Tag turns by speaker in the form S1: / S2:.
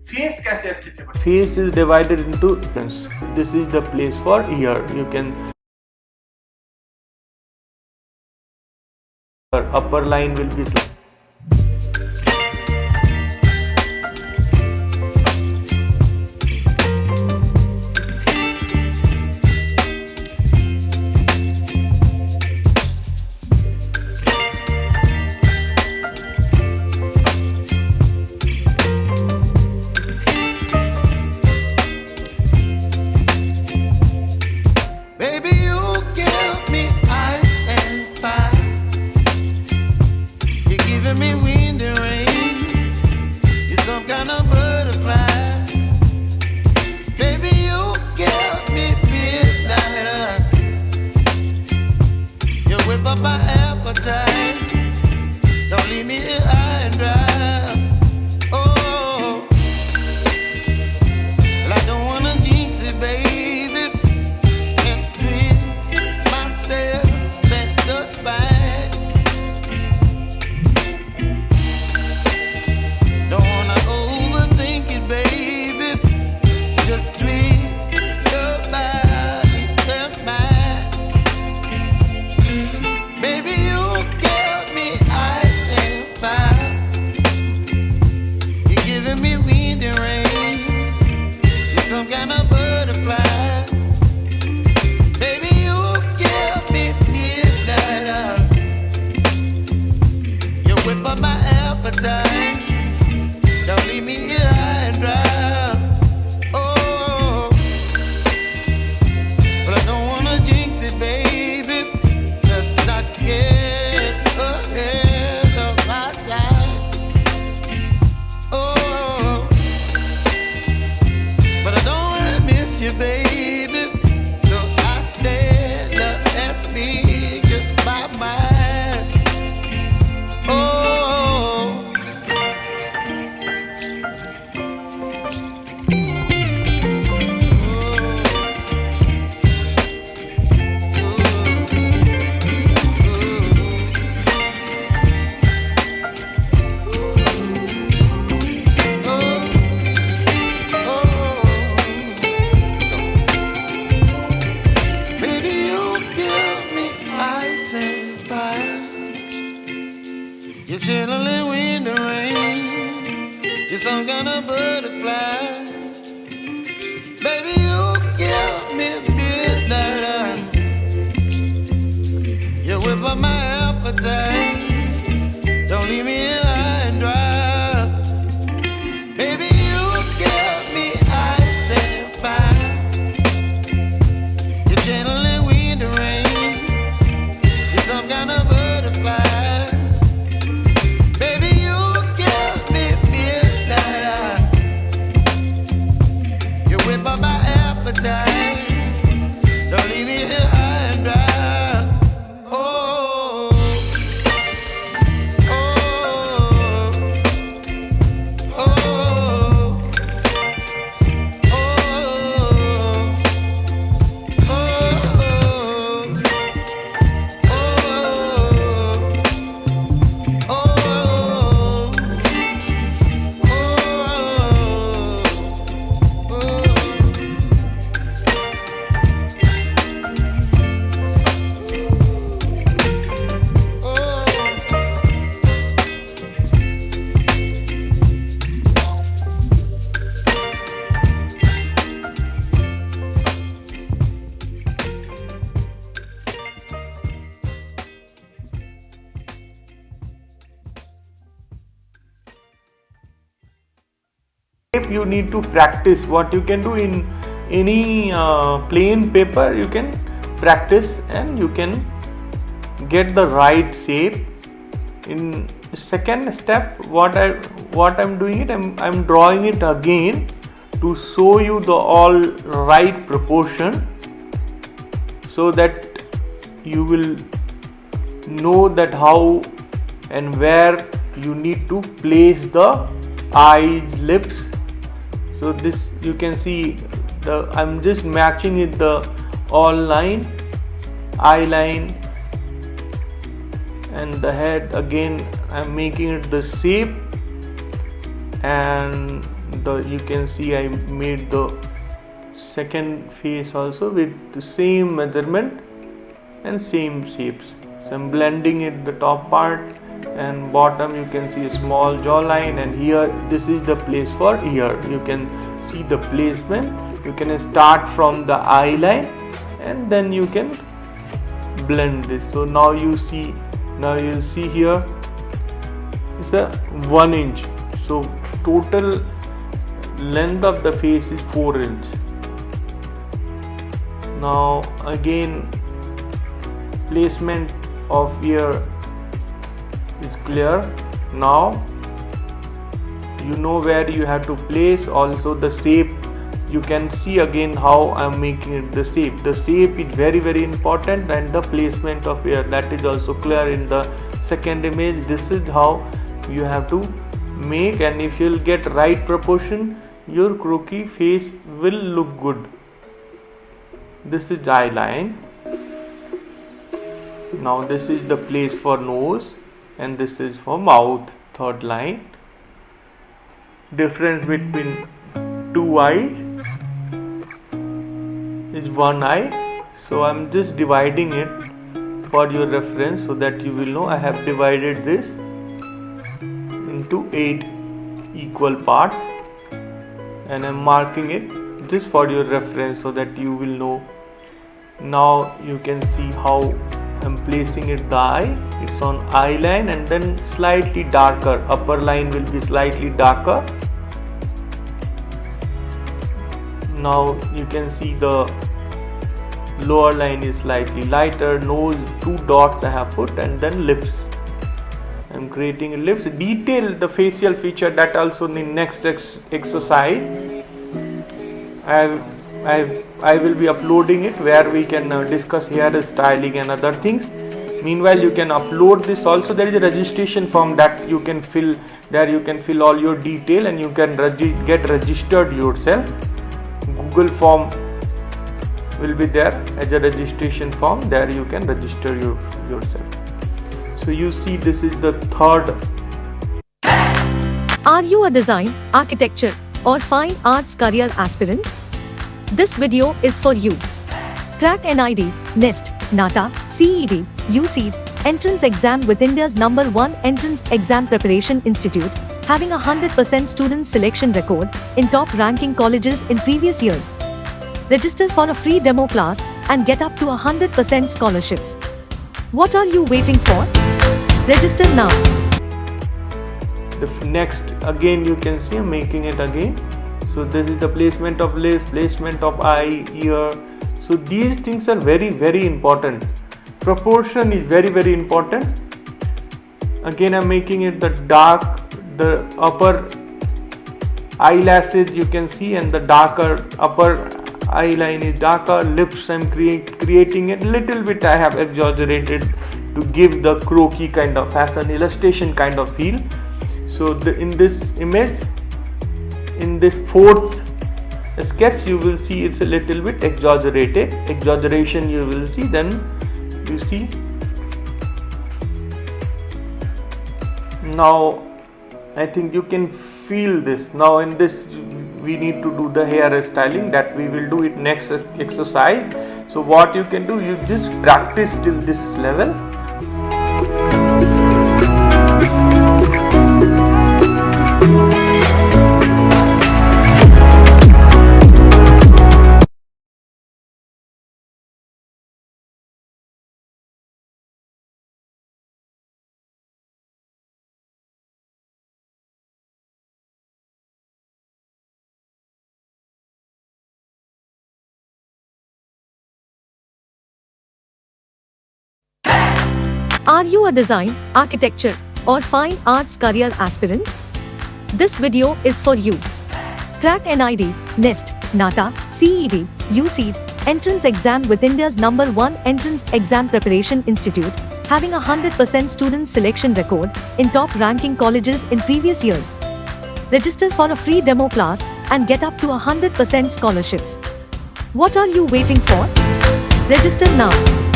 S1: Face कैसे अच्छे से बने?
S2: Face is divided into sections. This is the place for ear. You can upper line will be slightly. You need to practice. What you can do in any plain paper, you can practice and you can get the right shape. In second step, what I'm doing it, I'm drawing it again to show you the all right proportion, so that you will know that how and where you need to place the eyes, lips. So this you can see I'm just matching it the all line, eye line, and the head again I'm making it the shape, and you can see I made the second face also with the same measurement and same shapes. So I'm blending it, the top part, and bottom you can see a small jawline, and here this is the place for ear. You can see the placement. You can start from the eye line and then you can blend this. So now you see here it's a 1 inch. So total length of the face is 4 inch. Now again, placement of ear is clear. Now you know where you have to place. Also the shape, you can see again how I'm making it. The shape is very important, and the placement of ear, that is also clear in the second image. This is how you have to make, and if you'll get right proportion, your croquis face will look good. This is eye line. Now this is the place for nose, and this is for mouth, third line. Difference between two eyes is one eye. So I'm just dividing it for your reference so that you will know. I have divided this into 8 equal parts, and I'm marking it just for your reference so that you will know. Now you can see how I'm placing it. The eye, it's on eye line, and then slightly darker. Upper line will be slightly darker. Now you can see the lower line is slightly lighter. Nose, 2 dots I have put, and then lips. I'm creating lips. Detail the facial feature, that also in the next exercise. I will be uploading it where we can discuss hair styling and other things. Meanwhile, you can upload this also. There is a registration form that you can fill. There you can fill all your detail and you can get registered yourself. Google form will be there as a registration form. There you can register yourself. So you see, this is the third.
S1: Are you a design, architecture, or fine arts career aspirant? This video is for you. Crack NID, NIFT, NATA, CED, UCEED entrance exam with India's #1 entrance exam preparation institute, having a 100% student selection record in top ranking colleges in previous years. Register for a free demo class and get up to 100% scholarships. What are you waiting for? Register now.
S2: The next, again you can see I'm making it again. So this is the placement of lips, placement of eye, ear. So these things are very important. Proportion is very important. Again I'm making it the dark, the upper eyelashes you can see, and the darker upper eye line is darker. Lips I'm creating it little bit. I have exaggerated to give the croquis kind of fashion illustration kind of feel. So in this image, in this fourth sketch, you will see it's a little bit exaggerated. Exaggeration you will see. Then you see. Now I think you can feel this. Now in this we need to do the hair styling, that we will do it next exercise. So what you can do, you just practice till this level.
S1: Are you a design, architecture, or fine arts career aspirant? This video is for you. Crack NID, NIFT, NATA, CED, UCEED entrance exam with India's #1 entrance exam preparation institute, having a 100% student selection record in top ranking colleges in previous years. Register for a free demo class and get up to 100% scholarships. What are you waiting for? Register now.